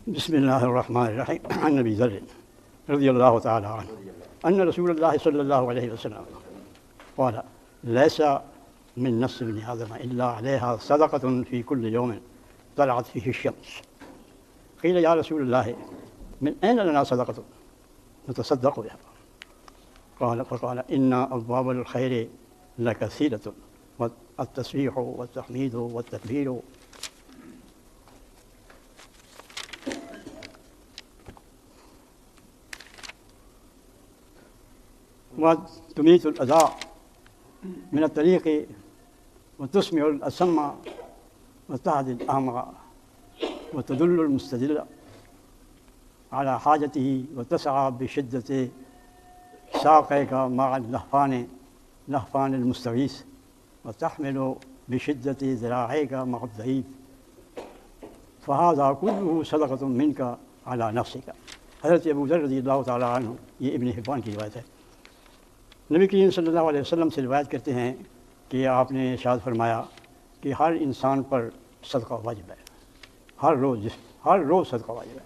بسم الله الرحمن الرحيم. عن أبي ذر رضي الله تعالى عنه أن رسول الله صلى الله عليه وسلم قال: ليس من نفس ابن آدم إلا عليها صدقة في كل يوم طلعت فيه الشمس. قيل: يا رسول الله، من أين لنا صدقة نتصدق بها؟ فقال: إن أبواب الخير لكثيرة، والتسبيح والتحميد والتكبير وتميت الأذى من الطريق، وتسمع الأصم وتهدي الأعمى، وتدل المستدل على حاجته، وتسعى بشدة ساقيك مع لهفان المستغيث، وتحمل بشدة ذراعيك مع الضعيف، فهذا كله صدقة منك على نفسك۔ حضرت ابو ذر رضی اللہ تعالیٰ عنہ، یہ ابن حبان کی روایت ہے، نبی کریم صلی اللہ علیہ وسلم سے روایت کرتے ہیں کہ آپ نے ارشاد فرمایا کہ ہر انسان پر صدقہ واجب ہے، ہر روز صدقہ واجب ہے۔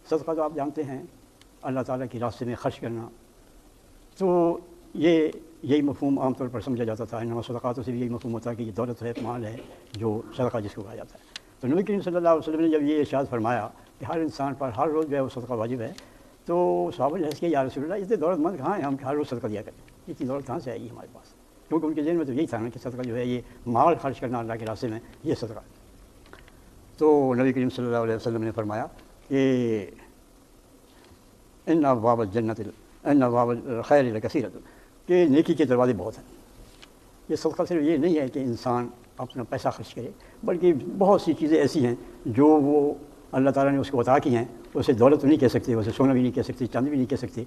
صدقہ تو آپ جانتے ہیں اللہ تعالیٰ کے راستے میں خرچ کرنا، تو یہی مفہوم عام طور پر سمجھا جاتا تھا، انما صدقات سے بھی یہی مفہوم ہوتا ہے کہ یہ دولت ہے، مال ہے، جو صدقہ جس کو کہا جاتا ہے۔ تو نبی کریم صلی اللہ علیہ وسلم نے جب یہ ارشاد فرمایا کہ ہر انسان پر ہر روز جو ہے وہ صدقہ واجب ہے، تو صحابہ نے عرض کیا: یا رسول اللہ، اتنے دولت مند کہاں ہیں ہم کہ ہر روز صدقہ دیا کریں؟ اتنی دولت کہاں سے آئے گی ہمارے پاس؟ کیونکہ ان کے ذہن میں تو یہی تھا نا کہ صدقہ جو ہے یہ مال خرچ کرنا اللہ کے راستے میں، یہ صدقہ ہے۔ تو نبی کریم صلی اللہ علیہ وسلم نے فرمایا کہ ان ابواب الخیر لکثیرۃ، کہ نیکی کے دروازے بہت ہیں۔ یہ صدقہ صرف یہ نہیں ہے کہ انسان اپنا پیسہ خرچ کرے، بلکہ بہت سی چیزیں ایسی ہیں جو وہ اللہ تعالیٰ نے اس کو عطا کی ہیں۔ اسے دولت تو نہیں کہہ سکتے، اسے سونا بھی نہیں کہہ سکتے، چاندی بھی نہیں کہہ سکتے،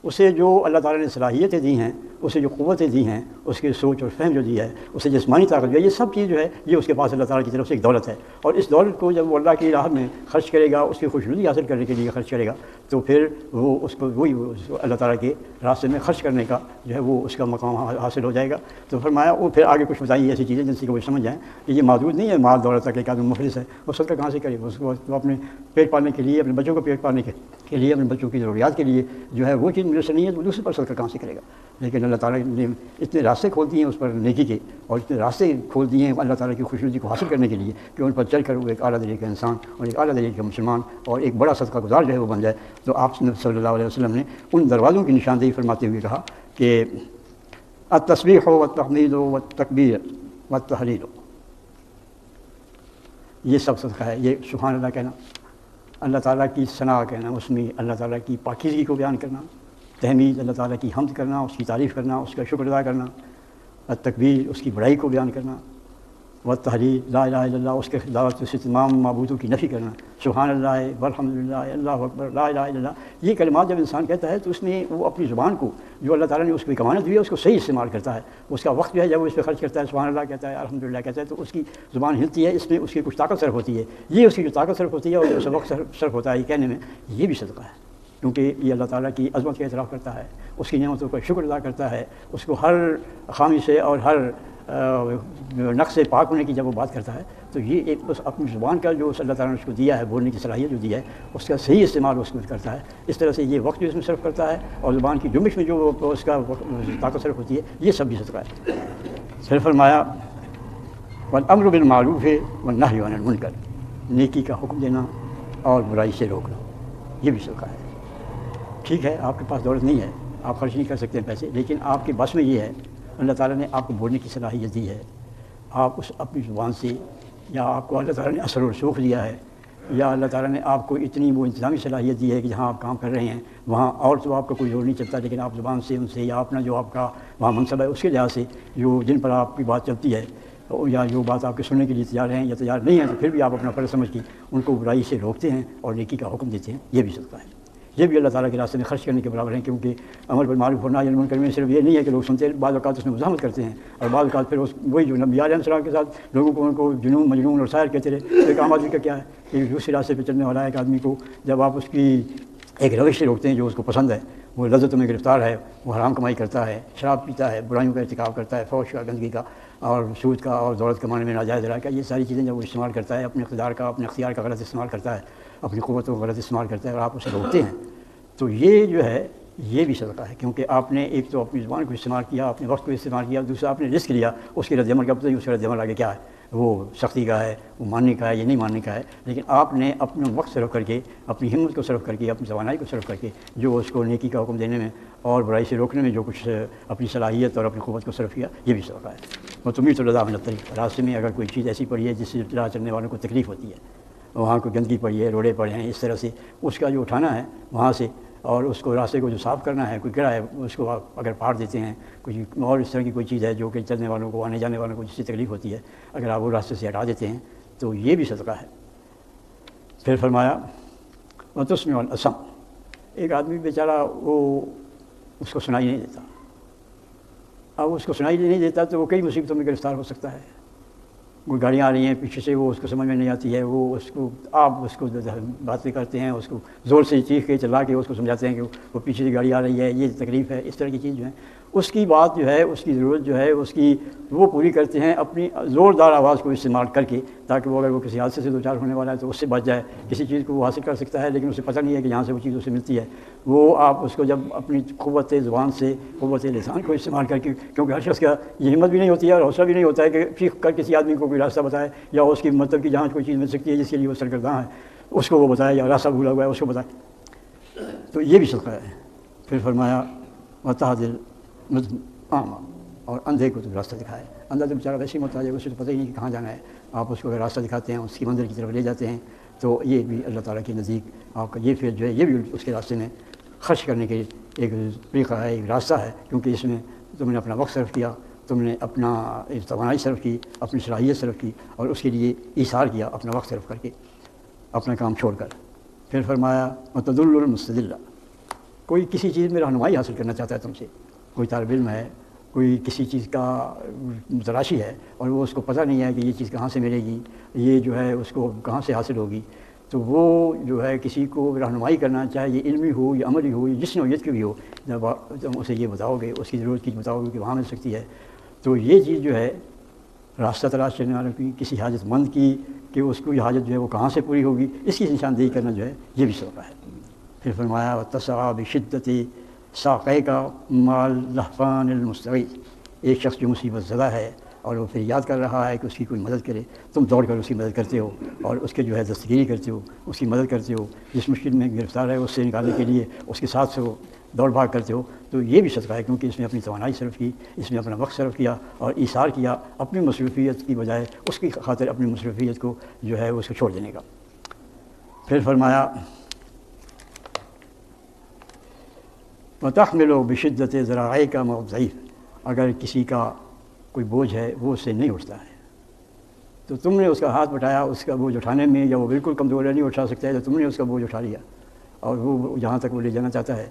اسے جو اللہ تعالیٰ نے صلاحیتیں دی ہیں، اسے جو قوتیں دی ہیں، اس کی سوچ اور فہم جو دی ہے، اسے جسمانی طاقت جو ہے، یہ سب چیز جو ہے یہ اس کے پاس اللہ تعالیٰ کی طرف سے ایک دولت ہے۔ اور اس دولت کو جب وہ اللہ کی راہ میں خرچ کرے گا، اس کی خوشنودی حاصل کرنے کے لیے خرچ کرے گا، تو پھر وہ اس کو وہی اللہ تعالیٰ کے راستے میں خرچ کرنے کا جو ہے وہ اس کا مقام حاصل ہو جائے گا۔ تو فرمایا وہ پھر آگے کچھ بتائیے ایسی چیزیں جن سے کہ وہ سمجھ جائیں کہ یہ محدود نہیں ہے مال دولت تک، ایک آدمی مفلس ہے، وہ صدقہ کہاں سے کرے؟ اس کو اپنے پیٹ پالنے کے لیے، اپنے بچوں کو پیٹ پالنے کے لیے، اپنے بچوں کی ضروریات کے لیے جو ہے وہ چیز میسر نہیں ہے، تو دوسرے پر صدقہ کہاں سے کرے گا؟ لیکن اللہ تعالیٰ نے اتنے راستے کھول دیے ہیں اس پر نیکی کے، اور اتنے راستے کھول دیے ہیں اللہ تعالیٰ کی خوشنودی کو حاصل کرنے کے لیے کہ ان پر چل کر وہ ایک اعلیٰ درجے کا انسان اور ایک اعلیٰ درجے کا مسلمان اور ایک بڑا صدقہ گزار جو ہے وہ بن جائے۔ تو آپ صلی اللہ علیہ وسلم نے ان دروازوں کی نشاندہی فرماتے ہوئے کہا کہ التسبیح والتحمید والتکبیر والتحلیل، یہ سب صدقہ ہے۔ یہ سبحان اللہ کہنا، اللہ تعالیٰ کی ثنا کہنا، اس میں اللہ تعالیٰ کی پاکیزگی کو بیان کرنا، تحمید اللہ تعالیٰ کی حمد کرنا، اس کی تعریف کرنا، اس کا شکر ادا کرنا، التکبیر اس کی بڑائی کو بیان کرنا، والتحلیل لا الہ الا اللہ اس کے خلاف سے تمام معبودوں کی نفی کرنا، سبحان اللہ والحمد للہ اللہ اکبر لا الہ الا اللہ۔ یہ کلمات جب انسان کہتا ہے تو اس میں وہ اپنی زبان کو جو اللہ تعالیٰ نے اس کو ایک امانت دی ہے اس کو صحیح استعمال کرتا ہے۔ اس کا وقت جو ہے جب وہ اس پہ خرچ کرتا ہے، سبحان اللہ کہتا ہے، الحمد للہ کہتا ہے، تو اس کی زبان ہلتی ہے، اس میں اس کی کچھ طاقت صرف ہوتی ہے۔ یہ اس کی جو طاقت صرف ہوتی ہے اور جو اس وقت صرف ہوتا ہے یہ کہنے میں، یہ بھی صدقہ ہے، کیونکہ یہ اللہ تعالیٰ کی عظمت کا اعتراف کرتا ہے، اس کی نعمتوں کا شکر ادا کرتا ہے، اس کو ہر خامی سے اور ہر نقص سے پاک ہونے کی جب وہ بات کرتا ہے، تو یہ ایک بس اپنی زبان کا جو اللہ تعالیٰ نے اس کو دیا ہے، بولنے کی صلاحیت جو دی ہے، اس کا صحیح استعمال اس کو کرتا ہے۔ اس طرح سے یہ وقت جو اس میں صرف کرتا ہے اور زبان کی جنبش میں جو اس کا طاقت صرف ہوتی ہے، یہ سب بھی صدقہ ہے۔ پھر فرمایا والامر بالمعروف والنہی عن المنکر، نیکی کا حکم دینا اور برائی سے روکنا، یہ بھی صدقہ ہے۔ ٹھیک ہے، آپ کے پاس دولت نہیں ہے، آپ خرچ نہیں کر سکتے ہیں پیسے، لیکن آپ کے بس میں یہ ہے، اللہ تعالیٰ نے آپ کو بولنے کی صلاحیت دی ہے، آپ اس اپنی زبان سے، یا آپ کو اللہ تعالیٰ نے اثر و رسوخ دیا ہے، یا اللہ تعالیٰ نے آپ کو اتنی وہ انتظامی صلاحیت دی ہے کہ جہاں آپ کام کر رہے ہیں وہاں اور تو آپ کا کوئی زور نہیں چلتا، لیکن آپ زبان سے ان سے یا اپنا جو آپ کا وہاں منصب ہے اس کے لحاظ سے جو جن پر آپ کی بات چلتی ہے یا جو بات آپ کے سننے کے لیے تیار ہیں یا تیار نہیں ہیں، تو پھر بھی آپ اپنا فرض سمجھ کے ان کو برائی سے روکتے ہیں اور نیکی کا حکم دیتے ہیں، یہ بھی صدقہ ہے۔ یہ بھی اللہ تعالیٰ کے راستے میں خرچ کرنے کے برابر ہیں، کیونکہ عمل بالمعروف اور نہی عن المنکر میں صرف یہ نہیں ہے کہ لوگ سنتے ہیں، بعض اوقات اس میں مزاحمت کرتے ہیں، اور بعض اوقات پھر وہی جو نبی علیہ السلام کے ساتھ لوگوں کو ان کو جنون مجنون اور سائر کہتے رہے۔ ایک عام آدمی کا کیا ہے کہ دوسرے راستے پہ چلنے والا ایک آدمی کو جب آپ اس کی ایک روش سے روکتے ہیں جو اس کو پسند ہے، وہ لذتوں میں گرفتار ہے، وہ حرام کمائی کرتا ہے، شراب پیتا ہے، برائیوں کا ارتکاب کرتا ہے، فحش کا، گندگی کا، اور سود کا اور دولت کمانے میں ناجائز رائے کا، یہ ساری چیزیں جب وہ استعمال کرتا ہے اپنے اقتدار کا، اپنے اختیار کا غلط استعمال کرتا ہے، اپنی قوتوں کا غلط استعمال کرتا ہے اور آپ اسے روکتے ہیں، تو یہ جو ہے یہ بھی صدقہ ہے، کیونکہ آپ نے ایک تو اپنی زبان کو استعمال کیا، اپنے وقت کو استعمال کیا، دوسرا آپ نے رزق لیا، اس کے رد عمل کا پتہ نہیں اس کا رد عمل آگے کیا ہے، وہ سختی کا ہے، وہ ماننے کا ہے یا نہیں ماننے کا ہے، لیکن آپ نے اپنا وقت صرف کر کے، اپنی ہمت کو صرف کر کے، اپنی توانائی کو صرف کر کے جو اس کو نیکی کا حکم دینے میں اور برائی سے روکنے میں جو کچھ اپنی صلاحیت اور اپنی قوت کو صرف کیا، یہ بھی صدقہ ہے۔ وہ تمہیں تو لدا من الطریق، راستے میں اگر کوئی چیز ایسی پڑی ہے جس سے راہ چلنے والوں کو تکلیف ہوتی ہے، وہاں کوئی گندگی پڑی ہے، روڑے پڑے ہیں، اس طرح سے اس کا جو اٹھانا ہے وہاں سے، اور اس کو راستے کو جو صاف کرنا ہے، کوئی گڑا ہے اس کو آپ اگر پھاڑ دیتے ہیں، کوئی اور اس طرح کی کوئی چیز ہے جو کہ چلنے والوں کو، آنے جانے والوں کو جس سے تکلیف ہوتی ہے، اگر آپ وہ راستے سے ہٹا دیتے ہیں تو یہ بھی صدقہ ہے۔ پھر فرمایا وَتُسْمِعُ الْأَصَمَّ، ایک آدمی بیچارہ وہ اس کو سنائی نہیں دیتا، اب اس کو سنائی نہیں دیتا تو وہ کئی مصیبتوں میں گرفتار ہو سکتا ہے، کوئی گاڑیاں آ رہی ہیں پیچھے سے، وہ اس کو سمجھ میں نہیں آتی ہے، وہ اس کو آپ اس کو باتیں کرتے ہیں، اس کو زور سے چیخ کے چلا کے اس کو سمجھاتے ہیں کہ وہ پیچھے سے گاڑی آ رہی ہے، یہ تکلیف ہے، اس طرح کی چیز جو ہے اس کی بات جو ہے، اس کی ضرورت جو ہے اس کی وہ پوری کرتے ہیں اپنی زوردار آواز کو استعمال کر کے، تاکہ وہ اگر وہ کسی حادثے سے دو چار ہونے والا ہے تو اس سے بچ جائے، کسی چیز کو وہ حاصل کر سکتا ہے لیکن اسے پتہ نہیں ہے کہ یہاں سے وہ چیز اسے ملتی ہے، وہ آپ اس کو جب اپنی قوت زبان سے، قوت لسان کو استعمال کر کے، کیونکہ ہر شخص کا یہ ہمت بھی نہیں ہوتی ہے اور حوصلہ بھی نہیں ہوتا ہے کہ چیخ کر کسی آدمی کو کوئی راستہ بتائے، یا اس کی مطلب کہ جہاں کوئی چیز مل سکتی ہے جس کے لیے وہ سرگرداں ہے اس کو وہ بتائے، یا راستہ بھولا ہوا ہے اس کو بتائے، تو یہ بھی صدقہ ہے۔ پھر فرمایا وَتَهْدِي الْأَعْمَى، اور اندھے کو تو راستہ دکھائے، اندھا تو بیچارہ ویسے ہی محتاج ہے، اسے تو پتہ ہی نہیں کہ کہاں جانا ہے، آپ اس کو اگر راستہ دکھاتے ہیں، اس کی منزل کی طرف لے جاتے ہیں، تو یہ بھی اللہ تعالیٰ کے نزدیک آپ کا یہ فعل جو ہے یہ بھی اس کے راستے میں خرچ کرنے کے ایک طریقہ ہے، ایک راستہ ہے، کیونکہ اس میں تم نے اپنا وقت صرف کیا، تم نے اپنا توانائی صرف کی، اپنی صلاحیت صرف کی، اور اس کے لیے ایثار کیا اپنا وقت صرف کر کے، اپنا کام چھوڑ کر۔ پھر فرمایا وَتَدُلُّ الْمُسْتَدِلَّ، کوئی کسی چیز میں رہنمائی حاصل کرنا چاہتا ہے تم سے، کوئی طالب علم ہے، کوئی کسی چیز کا متلاشی ہے اور وہ اس کو پتہ نہیں ہے کہ یہ چیز کہاں سے ملے گی، یہ جو ہے اس کو کہاں سے حاصل ہوگی، تو وہ جو ہے کسی کو رہنمائی کرنا، چاہے یہ علمی ہو یا عملی ہو یا جس نوعیت کی بھی ہو، جب تم اسے یہ بتاؤ گے، اس کی ضرورت کی بتاؤ گے کہ وہاں مل سکتی ہے، تو یہ چیز جو ہے راستہ تلاش کرنے والوں کی، کسی حاجت مند کی کہ اس کو یہ حاجت جو ہے وہ کہاں سے پوری ہوگی، اس کی نشاندہی کرنا جو ہے یہ بھی صدقہ ہے۔ پھر فرمایا وَاتَّسَعَ بِشِدَّةِ سَاقَيْكَ مَعَ اللَّهْفَانِ الْمُسْتَغِيثِ، ایک شخص جو مصیبت زدہ ہے اور وہ پھر یاد کر رہا ہے کہ اس کی کوئی مدد کرے، تم دوڑ کر اس کی مدد کرتے ہو اور اس کے جو ہے دستگیری کرتے ہو، اس کی مدد کرتے ہو، جس مشکل میں گرفتار ہے اس سے نکالنے کے لیے اس کے ساتھ سے وہ دوڑ بھاگ کرتے ہو، تو یہ بھی صدقہ ہے، کیونکہ اس میں اپنی توانائی صرف کی، اس میں اپنا وقت صرف کیا اور ایثار کیا اپنی مصروفیت کی بجائے اس کی خاطر اپنی مصروفیت کو جو ہے اس کو چھوڑ دینے کا۔ پھر فرمایا وَتَحْمِلُ بِشِدَّةِ ذَرَاعِكَ مَعَ الضَّعِيفِ، اگر کسی کا کوئی بوجھ ہے وہ اس سے نہیں اٹھتا ہے تو تم نے اس کا ہاتھ بٹایا اس کا بوجھ اٹھانے میں، یا وہ بالکل کمزور ہے نہیں اٹھا سکتا ہے تو تم نے اس کا بوجھ اٹھا لیا اور وہ جہاں تک وہ لے جانا چاہتا ہے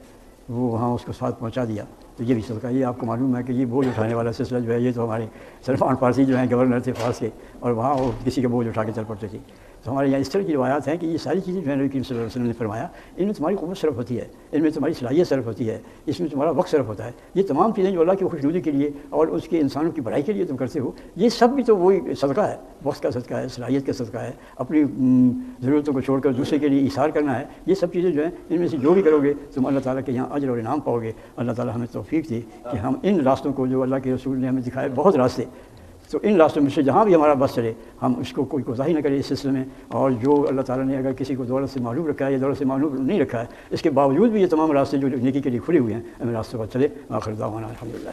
وہ وہاں اس کو ساتھ پہنچا دیا، تو یہ بھی صدقہ۔ یہ آپ کو معلوم ہے کہ یہ بوجھ اٹھانے والا سلسلہ جو ہے یہ تو ہمارے سلمان فارسی جو ہیں گورنر تھے فارس کے، اور وہاں وہ کسی کا بوجھ اٹھا کے چل پڑتے تھے، تو ہمارے یہاں اس طرح کی روایات ہیں کہ یہ ساری چیزیں جو ہے نبی کریم صلی اللہ علیہ وسلم نے فرمایا ان میں تمہاری قوت صرف ہوتی ہے، ان میں تمہاری صلاحیت صرف ہوتی ہے، اس میں تمہارا وقت صرف ہوتا ہے، یہ تمام چیزیں جو اللہ کی خوشنودی کے لیے اور اس کے انسانوں کی بھلائی کے لیے تم کرتے ہو، یہ سب بھی تو وہی صدقہ ہے، وقت کا صدقہ ہے، صلاحیت کا صدقہ ہے، اپنی ضرورتوں کو چھوڑ کر دوسرے کے لیے ایثار کرنا ہے، یہ سب چیزیں جو ہیں ان میں سے جو بھی کرو گے تم اللہ تعالیٰ کے یہاں اجر اور انعام پاؤ گے۔ اللہ تعالیٰ ہمیں توفیق دے کہ ہم ان راستوں کو جو اللہ کے رسول نے ہمیں دکھائے، بہت راستے، تو ان راستوں میں سے جہاں بھی ہمارا بس چلے ہم اس کو کوئی کوتاہی نہ کرے اس سلسلے میں، اور جو اللہ تعالیٰ نے اگر کسی کو دولت سے معلوم رکھا ہے یا دولت سے معلوم نہیں رکھا ہے، اس کے باوجود بھی یہ تمام راستے جو نیکی کے لیے کھلے ہوئے ہیں، ہمیں راستوں پر چلے۔ آخر دعوانا الحمدللہ۔